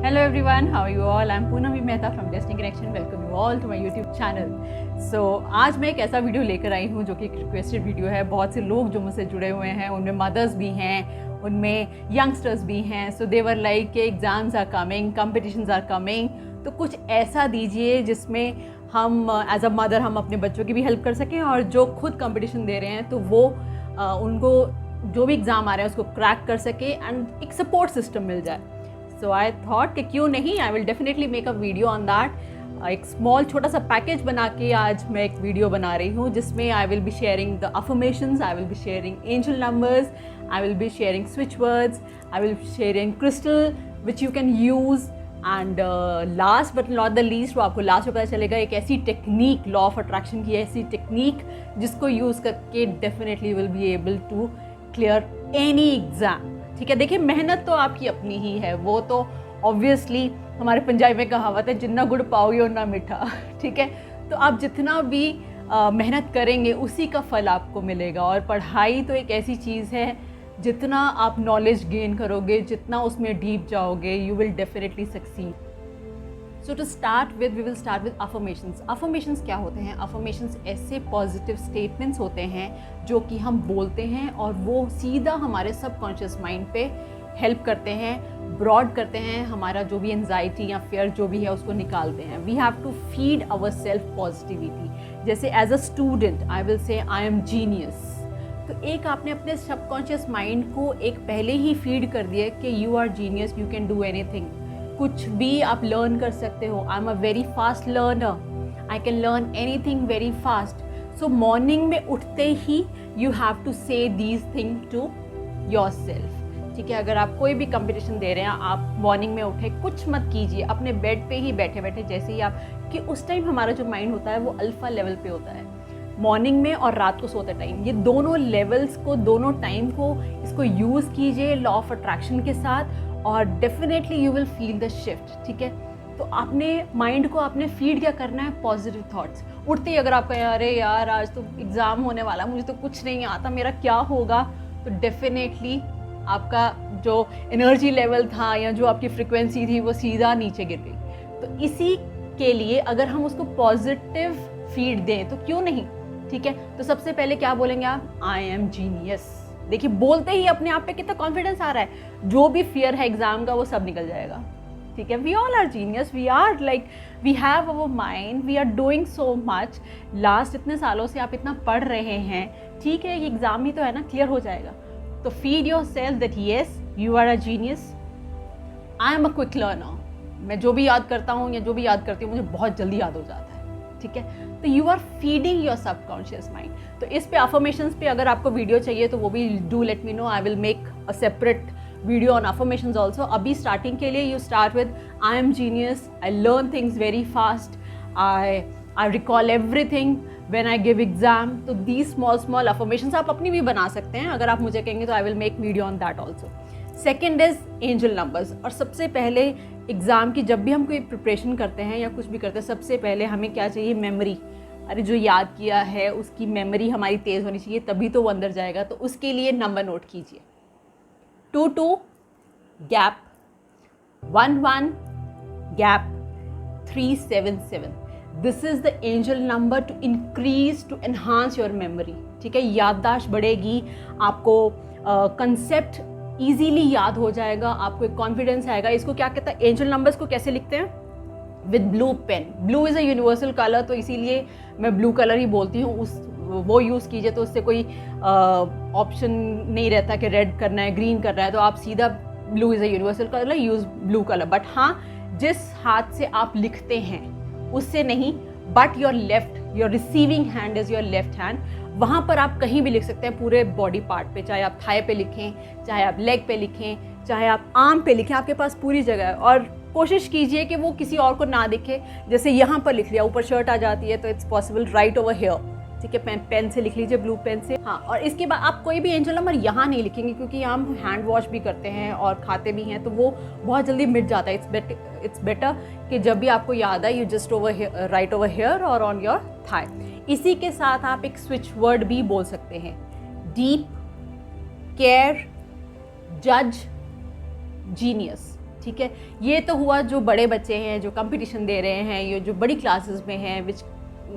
Hello everyone, how are you all? I'm Poonam Mehta from Destiny Connection. Welcome you all to my YouTube channel. So आज मैं एक ऐसा video लेकर आई हूँ जो कि एक रिक्वेस्टेड वीडियो है. बहुत से लोग जो मुझसे जुड़े हुए हैं, उनमें मदर्स भी हैं, उनमें यंगस्टर्स भी हैं. सो दे वर लाइक के exams are coming, competitions are coming, तो कुछ ऐसा दीजिए जिसमें हम एज अ मदर हम अपने बच्चों की भी हेल्प कर सकें और जो खुद कंपटीशन दे रहे हैं तो वो उनको जो भी एग्ज़ाम आ रहा है उसको क्रैक कर सके एंड एक सपोर्ट सिस्टम मिल जाए. सो आई थॉट कि क्यों नहीं, I will definitely make a video on that. एक स्मॉल छोटा सा पैकेज बना के आज मैं एक वीडियो बना रही हूँ जिसमें I will be sharing the affirmations, I will be sharing angel numbers, I will be sharing switch words, I will be sharing crystal which you can use. And last but not the least, वो आपको last में पता चलेगा एक ऐसी technique, law of attraction की ऐसी technique जिसको यूज़ करके definitely will be able to clear any exam. ठीक है, देखिए मेहनत तो आपकी अपनी ही है, वो तो ऑब्वियसली हमारे पंजाबी में कहावत है जितना गुड़ पाओगे उतना मीठा. ठीक है, तो आप जितना भी मेहनत करेंगे उसी का फल आपको मिलेगा. और पढ़ाई तो एक ऐसी चीज़ है, जितना आप नॉलेज गेन करोगे, जितना उसमें डीप जाओगे, you will definitely succeed. So to start with, we will start with affirmations. Affirmations क्या होते हैं? अफर्मेशंस ऐसे पॉजिटिव स्टेटमेंट्स होते हैं जो कि हम बोलते हैं और वो सीधा हमारे सबकॉन्शियस माइंड पे हेल्प करते हैं, ब्रॉड करते हैं, हमारा जो भी एंजाइटी या फियर जो भी है उसको निकालते हैं. We have to feed our self positivity. जैसे as a student I will say I M genius. तो एक आपने अपने सबकॉन्शियस माइंड को एक पहले ही फीड कर दिया कि you are genius, you can do anything, कुछ भी आप लर्न कर सकते हो. I am a very fast learner, I can learn anything very fast. So morning में उठते ही you have to say these thing to yourself. ठीक है, अगर आप कोई भी कंपटीशन दे रहे हैं, आप मॉर्निंग में उठे, कुछ मत कीजिए, अपने बेड पे ही बैठे बैठे जैसे ही आप, कि उस टाइम हमारा जो माइंड होता है वो अल्फा लेवल पे होता है, मॉर्निंग में और रात को सोते टाइम. ये दोनों लेवल्स को, दोनों टाइम को इसको यूज़ कीजिए लॉ ऑफ अट्रैक्शन के साथ और definitely you will feel the shift. ठीक है, तो आपने माइंड को आपने फीड क्या करना है? Positive thoughts. उठते ही अगर आप कहें अरे यार आज तो एग्ज़ाम होने वाला, मुझे तो कुछ नहीं आता, मेरा क्या होगा, तो डेफिनेटली आपका जो एनर्जी लेवल था या जो आपकी फ्रिक्वेंसी थी वो सीधा नीचे गिर गई. तो इसी के लिए अगर हम उसको पॉजिटिव फीड दें तो क्यों नहीं. ठीक है, तो सबसे पहले क्या बोलेंगे आप? I am genius. देखिए बोलते ही अपने आप पे कितना कॉन्फिडेंस आ रहा है, जो भी फियर है एग्जाम का वो सब निकल जाएगा. ठीक है, we all are genius, we are like, we have our mind, we are doing so much. Last इतने सालों से आप इतना पढ़ रहे हैं, ठीक है, ये एग्जाम ही तो है ना, क्लियर हो जाएगा. तो feed yourself that yes you are a genius, I am a quick learner. मैं जो भी याद करता हूँ या जो भी याद करती हूँ मुझे बहुत जल्दी याद हो जाता है. ठीक है, तो you are feeding your subconscious mind. तो इस पे अफर्मेशंस पे अगर आपको वीडियो चाहिए तो वो भी do let me know, I will make a separate video on affirmations also. अभी स्टार्टिंग के लिए you start with I am genius, I learn things very fast, I recall everything when I give exam. तो the small affirmations आप अपनी भी बना सकते हैं, अगर आप मुझे कहेंगे तो I will make video on that also. Second is angel numbers. और सबसे पहले एग्ज़ाम की जब भी हम कोई प्रिपरेशन करते हैं या कुछ भी करते हैं, सबसे पहले हमें क्या चाहिए? मेमोरी. अरे जो याद किया है उसकी मेमोरी हमारी तेज़ होनी चाहिए, तभी तो वो अंदर जाएगा. तो उसके लिए नंबर नोट कीजिए. 22 gap 11 gap 377. This is the angel number to increase, to enhance your memory. ठीक है, याददाश्त बढ़ेगी, आपको कंसेप्ट ईजीली याद हो जाएगा, आपको एक कॉन्फिडेंस आएगा. इसको क्या कहता है? एंजल नंबर्स को कैसे लिखते हैं? With blue pen. Blue is a universal colour, तो इसीलिए मैं ब्लू कलर ही बोलती हूँ. वो यूज़ कीजिए, तो उससे कोई ऑप्शन नहीं रहता कि रेड करना है, ग्रीन करना है, तो आप सीधा blue is a universal colour, use blue colour. But हाँ, जिस हाथ से आप लिखते हैं उससे नहीं, but your left, your receiving hand is your left hand. वहाँ पर आप कहीं भी लिख सकते हैं, पूरे बॉडी पार्ट पे, चाहे आप थाई पे लिखें, चाहे आप लेग पे लिखें, चाहे आप आर्म पे लिखें, आपके पास पूरी जगह है. और कोशिश कीजिए कि वो किसी और को ना दिखे. जैसे यहाँ पर लिख लिया, ऊपर शर्ट आ जाती है तो it's possible right over here. ठीक है, पेन से लिख लीजिए, ब्लू पेन से. हाँ, और इसके बाद आप कोई भी एंजल नंबर यहाँ नहीं लिखेंगे, क्योंकि हम हैंड वॉश भी करते हैं और खाते भी हैं, तो वो बहुत जल्दी मिट जाता है. इट्स बेटर कि जब भी आपको याद आए, you just right over here और ऑन योर थाई. इसी के साथ आप एक स्विच वर्ड भी बोल सकते हैं. डीप, केयर, जज, जीनियस. ठीक है। ये तो हुआ जो बड़े बच्चे हैं, जो कंपटीशन दे रहे हैं, ये जो बड़ी क्लासेस में हैं, which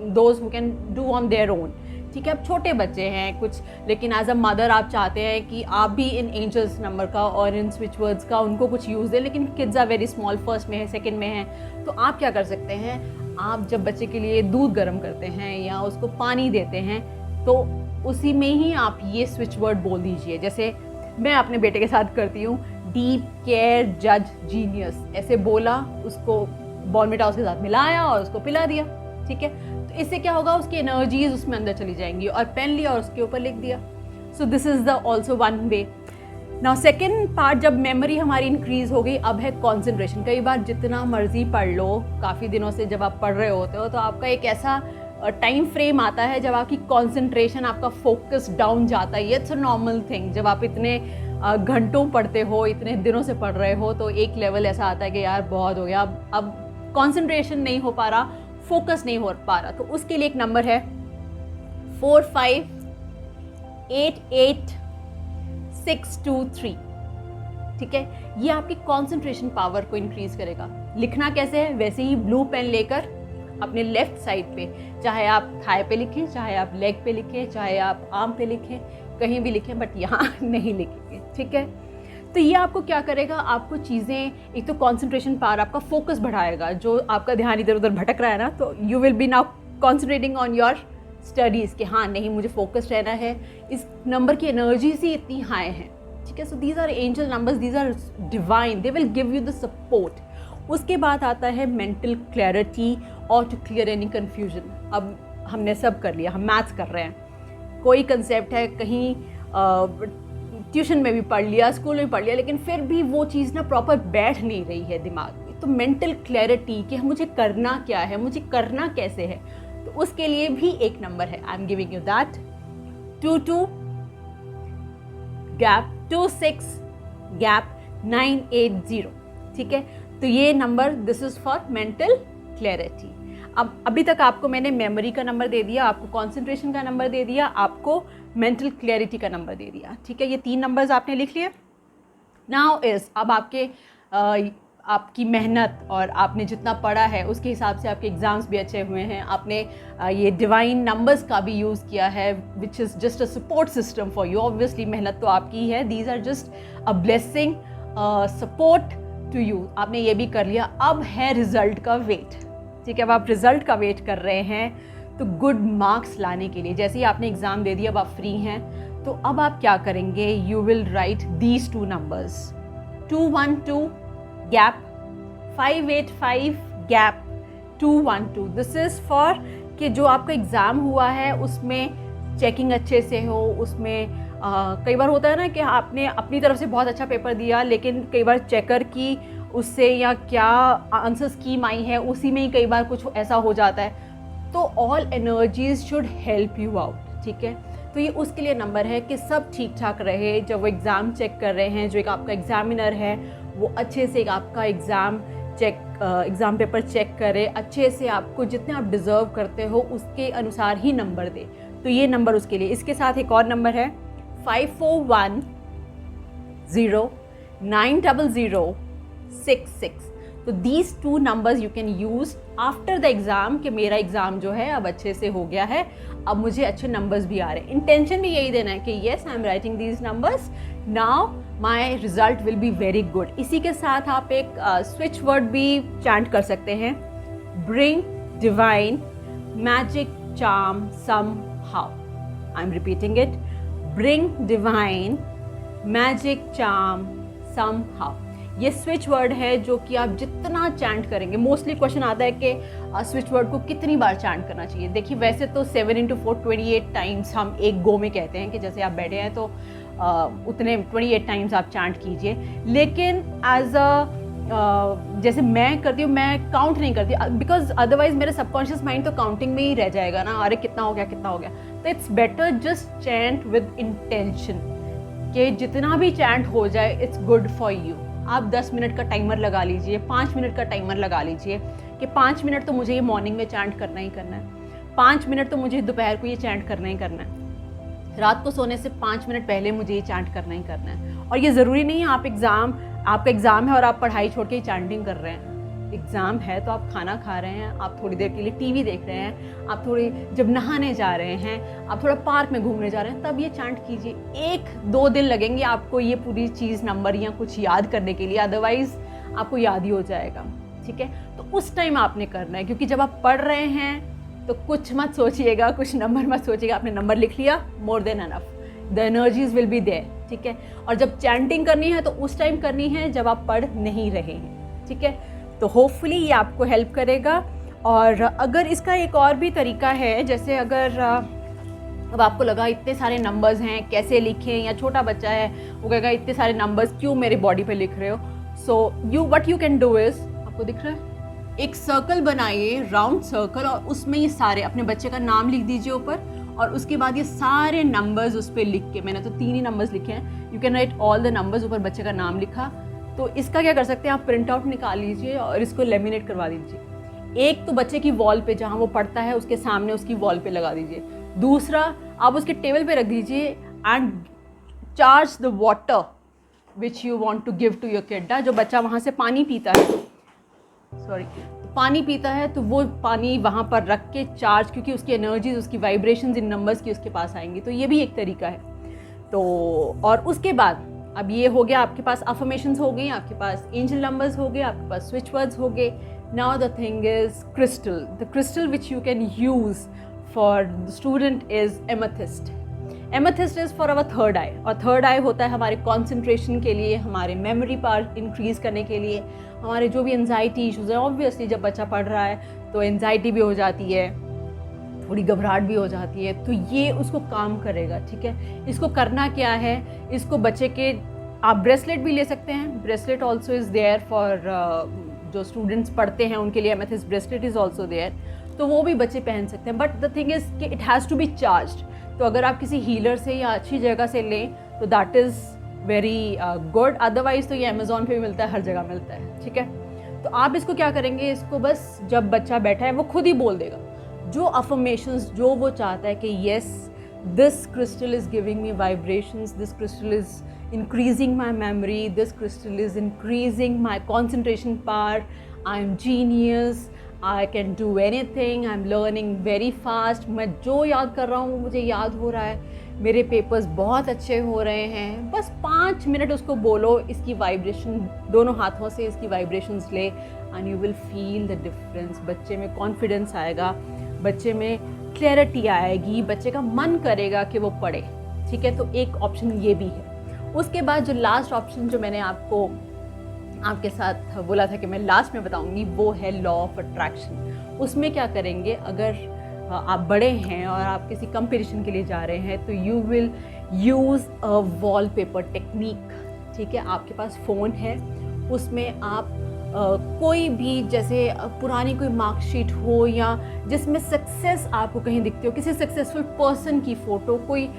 those who can do on their own, ठीक है। अब छोटे बच्चे हैं कुछ, लेकिन एज अ मदर आप चाहते हैं कि आप भी इन एंजल्स नंबर का और इन स्विच वर्ड्स का उनको कुछ यूज़ दें, लेकिन kids are very small, first में है, सेकंड में है, तो आप क्या कर सकते हैं, आप जब बच्चे के लिए दूध गर्म करते हैं या उसको पानी देते हैं तो उसी में ही आप ये स्विच वर्ड बोल दीजिए। जैसे मैं अपने बेटे के साथ करती हूँ, डीप केयर जज जीनियस, ऐसे बोला, उसको बॉर्नविटा उसके साथ मिलाया और उसको पिला दिया, ठीक है। तो इससे क्या होगा, उसकी एनर्जीज उसमें अंदर चली जाएंगी, और पेन लिया और उसके ऊपर लिख दिया। So this is the also one way. Now second part, जब मेमोरी हमारी इंक्रीज़ हो गई, अब है कॉन्सेंट्रेशन। कई बार जितना मर्जी पढ़ लो, काफ़ी दिनों से जब आप पढ़ रहे होते हो तो आपका एक ऐसा टाइम फ्रेम आता है जब आपकी कॉन्सेंट्रेशन, आपका फोकस डाउन जाता है। It's a normal thing. जब आप इतने घंटों पढ़ते हो, इतने दिनों से पढ़ रहे हो, तो एक लेवल ऐसा आता है कि यार बहुत हो गया, अब कॉन्सेंट्रेशन नहीं हो पा रहा, फोकस नहीं हो पा रहा। तो उसके लिए एक नंबर है 4588623, ठीक है। ये आपकी कॉन्सेंट्रेशन पावर को इंक्रीज करेगा। लिखना कैसे है, वैसे ही ब्लू पेन लेकर अपने लेफ्ट साइड पे, चाहे आप थाई पे लिखें, चाहे आप लेग पे लिखें, चाहे आप आर्म पे लिखें, कहीं भी लिखें, बट यहाँ नहीं लिखेंगे, ठीक है। तो ये आपको क्या करेगा, आपको चीज़ें, एक तो कॉन्सेंट्रेशन पावर, आपका फोकस बढ़ाएगा। जो आपका ध्यान इधर उधर भटक रहा है ना, तो you will be now concentrating on your studies कि हाँ नहीं, मुझे फोकस रहना है। इस नंबर की एनर्जीज ही इतनी हाई है, ठीक है। So these are angel numbers, these are divine, they will give you the support. उसके बाद आता है मेंटल क्लैरिटी और टू क्लियर एनी कन्फ्यूजन। अब हमने सब कर लिया, हम मैथ्स कर रहे हैं, कोई कंसेप्ट है कहीं ट्यूशन में भी पढ़ लिया, स्कूल में भी पढ़ लिया, लेकिन फिर भी वो चीज़ ना प्रॉपर बैठ नहीं रही है दिमाग में। तो मेंटल क्लैरिटी कि मुझे करना क्या है, मुझे करना कैसे है, तो उसके लिए भी एक नंबर है। I am giving you that 22 gap 26 gap 980, ठीक है। तो ये number, this is for mental clarity. अब अभी तक आपको मैंने मेमोरी का नंबर दे दिया, आपको कंसंट्रेशन का नंबर दे दिया, आपको मेंटल क्लैरिटी का नंबर दे दिया, ठीक है। ये 3 नंबर्स आपने लिख लिए। नाउ इज, अब आपकी मेहनत और आपने जितना पढ़ा है उसके हिसाब से आपके एग्ज़ाम्स भी अच्छे हुए हैं। आपने ये डिवाइन नंबर्स का भी यूज़ किया है, which is just a support system for you. Obviously मेहनत तो आपकी ही है, these are just a blessing, support to you. आपने ये भी कर लिया। अब है रिज़ल्ट का वेट, ठीक है। अब आप रिज़ल्ट का वेट कर रहे हैं, तो गुड मार्क्स लाने के लिए, जैसे ही आपने एग्ज़ाम दे दिया, अब आप फ्री हैं, तो अब आप क्या करेंगे, you will write these 2 numbers, 212 gap 585 gap 212। This is for कि जो आपका एग्ज़ाम हुआ है उसमें चेकिंग अच्छे से हो, उसमें कई बार होता है ना कि आपने अपनी तरफ से बहुत अच्छा पेपर दिया, लेकिन कई बार चेकर की उससे या क्या आंसर स्कीम आई है उसी में ही कई बार कुछ ऐसा हो जाता है। तो all energies should help you out, ठीक है। तो ये उसके लिए नंबर है कि सब ठीक ठाक रहे। जब वो एग्ज़ाम चेक कर रहे हैं, जो एक आपका एग्ज़ामिनर है वो अच्छे से एक आपका एग्ज़ाम पेपर चेक करे, अच्छे से आपको जितने आप डिज़र्व करते हो उसके अनुसार ही नंबर दे। तो ये नंबर उसके लिए। इसके साथ एक और नंबर है 54109066। तो these 2 numbers you can use after the exam कि मेरा एग्ज़ाम जो है अब अच्छे से हो गया है, अब मुझे अच्छे नंबर्स भी आ रहे हैं। इंटेंशन भी यही देना है कि yes I am writing these numbers, now my result will be very good. इसी के साथ आप एक स्विच वर्ड भी चैंट कर सकते हैं, bring divine magic charm somehow. I am repeating it, bring divine magic charm somehow. ये स्विच वर्ड है जो कि आप जितना चैंट करेंगे, मोस्टली क्वेश्चन आता है कि स्विच वर्ड को कितनी बार चैंट करना चाहिए। देखिए वैसे तो 7 × 4 28 टाइम्स हम एक गो में कहते हैं कि जैसे आप बैठे हैं तो उतने 28 टाइम्स आप चैंट कीजिए, लेकिन एज अ जैसे मैं करती हूँ, मैं काउंट नहीं करती, बिकॉज अदरवाइज मेरे सबकॉन्शियस माइंड तो काउंटिंग में ही रह जाएगा ना, अरे कितना हो गया कितना हो गया। तो it's better just chant with intention कि जितना भी चैंट हो जाए इट्स गुड फॉर यू। आप 10 मिनट का टाइमर लगा लीजिए, 5 मिनट का टाइमर लगा लीजिए कि 5 मिनट तो मुझे ये मॉर्निंग में चैंट करना ही करना है, 5 मिनट तो मुझे दोपहर को ये चैंट करना ही करना है, रात को सोने से 5 मिनट पहले मुझे ये चैंट करना ही करना है। और ये ज़रूरी नहीं है आप एग्ज़ाम आपका एग्ज़ाम है और आप पढ़ाई छोड़ के चैंटिंग कर रहे हैं। एग्ज़ाम है तो आप खाना खा रहे हैं, आप थोड़ी देर के लिए टीवी देख रहे हैं, आप थोड़ी जब नहाने जा रहे हैं, आप थोड़ा पार्क में घूमने जा रहे हैं, तब ये चैंट कीजिए। 1-2 दिन लगेंगे आपको ये पूरी चीज़ नंबर या कुछ याद करने के लिए, अदरवाइज़ आपको याद ही हो जाएगा, ठीक है। तो उस टाइम आपने करना है, क्योंकि जब आप पढ़ रहे हैं तो कुछ मत सोचिएगा, कुछ नंबर मत सोचिएगा। आपने नंबर लिख लिया, more than enough, the energies will be there, ठीक है। और जब चैंटिंग करनी है तो उस टाइम करनी है जब आप पढ़ नहीं रहे हैं, ठीक है। तो होपफुली ये आपको हेल्प करेगा। और अगर इसका एक और भी तरीका है, जैसे अगर अब आपको लगा इतने सारे नंबर्स हैं कैसे लिखें, या छोटा बच्चा है वो कहेगा इतने सारे नंबर्स क्यों मेरे बॉडी पे लिख रहे हो, so what you can do is, आपको दिख रहा है, एक सर्कल बनाइए, राउंड सर्कल, और उसमें ये सारे अपने बच्चे का नाम लिख दीजिए ऊपर, और उसके बाद ये सारे नंबर्स उस पर लिख के, मैंने तो 3 ही नंबर्स लिखे हैं, you can write all the numbers, ऊपर बच्चे का नाम लिखा। तो इसका क्या कर सकते हैं, आप प्रिंट आउट निकाल लीजिए और इसको लेमिनेट करवा दीजिए। एक तो बच्चे की वॉल पे जहाँ वो पढ़ता है उसके सामने उसकी वॉल पे लगा दीजिए, दूसरा आप उसके टेबल पे रख दीजिए, and charge the water which you want to give to your kid. जो बच्चा वहाँ से पानी पीता है, पानी पीता है, तो वो पानी वहाँ पर रख के चार्ज, क्योंकि उसकी एनर्जीज, उसकी वाइब्रेशंस इन नंबर्स की उसके पास आएंगी। तो ये भी एक तरीका है। तो और उसके बाद अब ये हो गया, आपके पास अफर्मेशंस हो गई, आपके पास एंजल नंबर्स हो गए, आपके पास स्विच वर्ड्स हो गए। Now the thing is crystal, the crystal which you can use for the student is amethyst. Amethyst is for our third eye, और थर्ड आई होता है हमारे कॉन्सेंट्रेशन के लिए, हमारे मेमोरी पावर इंक्रीज़ करने के लिए, हमारे जो भी एनजाइटी इशूज़ हैं। ऑब्वियसली जब बच्चा पढ़ रहा है तो एनजाइटी भी हो जाती है, थोड़ी घबराहट भी हो जाती है, तो ये उसको काम करेगा, ठीक है। इसको करना क्या है, इसको बच्चे के, आप ब्रेसलेट भी ले सकते हैं, bracelet also is there for जो स्टूडेंट्स पढ़ते हैं उनके लिए, amethyst bracelet is also there, तो वो भी बच्चे पहन सकते हैं। बट द थिंग इज़ कि it has to be charged. तो अगर आप किसी हीलर से या अच्छी जगह से लें तो that is very good, otherwise तो ये अमेज़ॉन पे भी मिलता है, हर जगह मिलता है, ठीक है। तो आप इसको क्या करेंगे, इसको बस जब बच्चा बैठा है वो खुद ही बोल देगा जो अफर्मेशंस जो वो चाहता है कि yes this crystal is giving me vibrations, this crystal is increasing my memory, this crystal is increasing my concentration power, I am genius, I can do anything, I am learning very fast, मैं जो याद कर रहा हूँ मुझे याद हो रहा है, मेरे पेपर्स बहुत अच्छे हो रहे हैं। बस 5 मिनट उसको बोलो, इसकी वाइब्रेशन दोनों हाथों से इसकी वाइब्रेशंस ले, and you will feel the difference. बच्चे में कॉन्फिडेंस आएगा, बच्चे में क्लैरिटी आएगी, बच्चे का मन करेगा कि वो पढ़े, ठीक है। तो एक ऑप्शन ये भी है। उसके बाद जो लास्ट ऑप्शन जो मैंने आपके साथ बोला था कि मैं लास्ट में बताऊंगी, वो है लॉ ऑफ अट्रैक्शन। उसमें क्या करेंगे, अगर आप बड़े हैं और आप किसी कंपटीशन के लिए जा रहे हैं तो you will use a wallpaper technique, ठीक है। आपके पास फ़ोन है, उसमें आप कोई भी, जैसे पुरानी कोई मार्कशीट हो या जिसमें सक्सेस आपको कहीं दिखती हो, किसी सक्सेसफुल पर्सन की फ़ोटो, कोई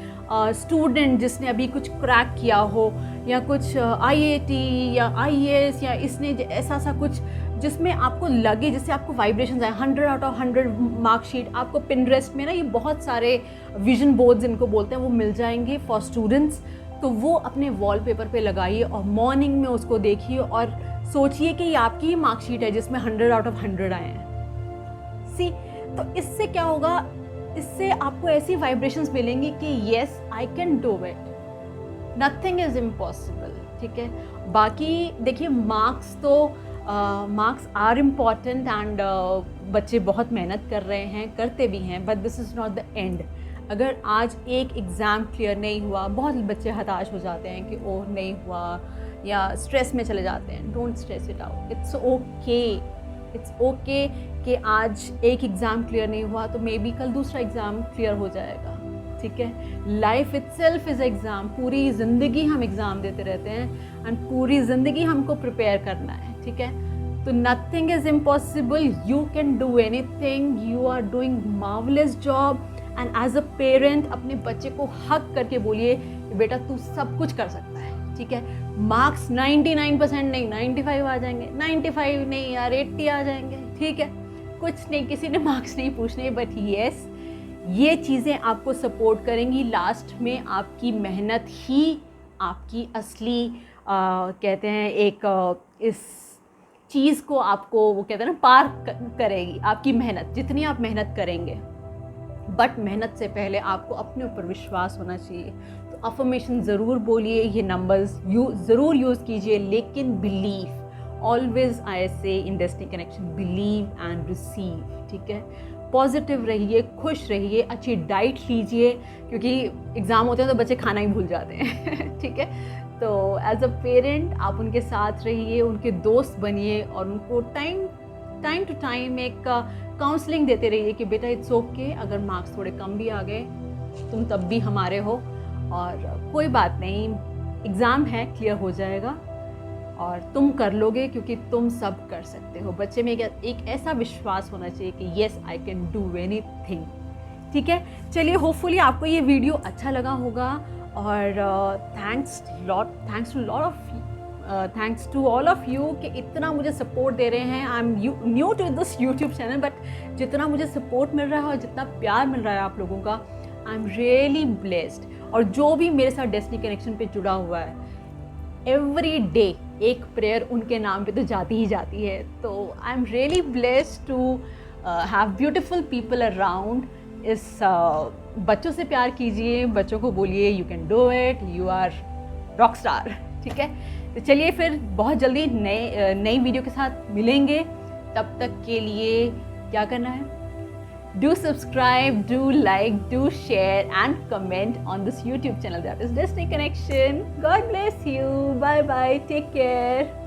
स्टूडेंट जिसने अभी कुछ क्रैक किया हो, या कुछ IIT या IAS, या इसने ऐसा सा कुछ जिसमें आपको लगे, जिससे आपको वाइब्रेशंस आए, 100 आउट ऑफ 100 मार्कशीट आपको पिंटरेस्ट में ना, ये बहुत सारे विजन बोर्ड्स इनको बोलते हैं, वो मिल जाएंगे फॉर स्टूडेंट्स। तो वो अपने वॉलपेपर पे लगाइए और मॉर्निंग में उसको देखिए और सोचिए कि ये आपकी ही मार्कशीट है जिसमें 100 आउट ऑफ 100 आए हैं। सी, तो इससे क्या होगा, इससे आपको ऐसी वाइब्रेशंस मिलेंगी कि yes I can do it, nothing is impossible, ठीक है। बाकी देखिए, मार्क्स आर इम्पॉर्टेंट, एंड बच्चे बहुत मेहनत कर रहे हैं, करते भी हैं, but this is not the end. अगर आज एक एग्ज़ाम क्लियर नहीं हुआ, बहुत बच्चे हताश हो जाते हैं कि ओह नहीं हुआ, या स्ट्रेस में चले जाते हैं। Don't stress it out, it's okay कि आज एक एग्ज़ाम क्लियर नहीं हुआ तो मे बी कल दूसरा एग्ज़ाम क्लियर हो जाएगा, ठीक है। लाइफ इटसेल्फ इज़ एग्ज़ाम, पूरी ज़िंदगी हम एग्ज़ाम देते रहते हैं, एंड पूरी ज़िंदगी हमको प्रिपेयर करना है, ठीक है। तो nothing is impossible, you can do anything, you are doing marvellous job. And as a parent अपने बच्चे को हक करके बोलिए कि बेटा तू सब कुछ कर सकता है, ठीक है। मार्क्स 99% नहीं, 95 आ जाएंगे, 95 नहीं यार 80 आ जाएंगे, ठीक है। कुछ नहीं, किसी ने मार्क्स नहीं पूछने, बट येस ये चीज़ें आपको सपोर्ट करेंगी। लास्ट में आपकी मेहनत ही आपकी असली कहते हैं एक इस चीज़ को आपको वो कहते हैं ना पार करेगी आपकी मेहनत, जितनी आप मेहनत करेंगे। बट मेहनत से पहले आपको अपने ऊपर विश्वास होना चाहिए। तो अफर्मेशन ज़रूर बोलिए, ये नंबर्स ज़रूर यूज़ कीजिए, लेकिन बिलीव, ऑलवेज आई से इन destiny connection, believe and receive. ठीक है, पॉजिटिव रहिए, खुश रहिए, अच्छी डाइट लीजिए, क्योंकि एग्ज़ाम होते हैं तो बच्चे खाना ही भूल जाते हैं। ठीक है, तो एज अ पेरेंट आप उनके साथ रहिए, उनके दोस्त बनिए और उनको टाइम टू टाइम एक काउंसलिंग देते रहिए कि बेटा इट्स ओके, अगर मार्क्स थोड़े कम भी आ गए तुम तब भी हमारे हो, और कोई बात नहीं, एग्ज़ाम है, क्लियर हो जाएगा और तुम कर लोगे, क्योंकि तुम सब कर सकते हो। बच्चे में एक ऐसा विश्वास होना चाहिए कि yes I can do anything. ठीक है, चलिए, होपफुली आपको ये वीडियो अच्छा लगा होगा, और thanks to all of you कि इतना मुझे सपोर्ट दे रहे हैं। I am new to this YouTube channel, but जितना मुझे सपोर्ट मिल रहा है और जितना प्यार मिल रहा है आप लोगों का, आई एम रियली ब्लेस्ड। और जो भी मेरे साथ डेस्टिनी कनेक्शन पे जुड़ा हुआ है, एवरी डे एक प्रेयर उनके नाम पे तो जाती ही जाती है। तो I am really blessed to have beautiful people around. इस बच्चों से प्यार कीजिए, बच्चों को बोलिए you can do it, you are rock star. ठीक है, तो चलिए फिर बहुत जल्दी नई वीडियो के साथ मिलेंगे। तब तक के लिए क्या करना है? Do subscribe, do like, do share and comment on this YouTube channel, that is destiny connection. God bless you, bye bye, take care.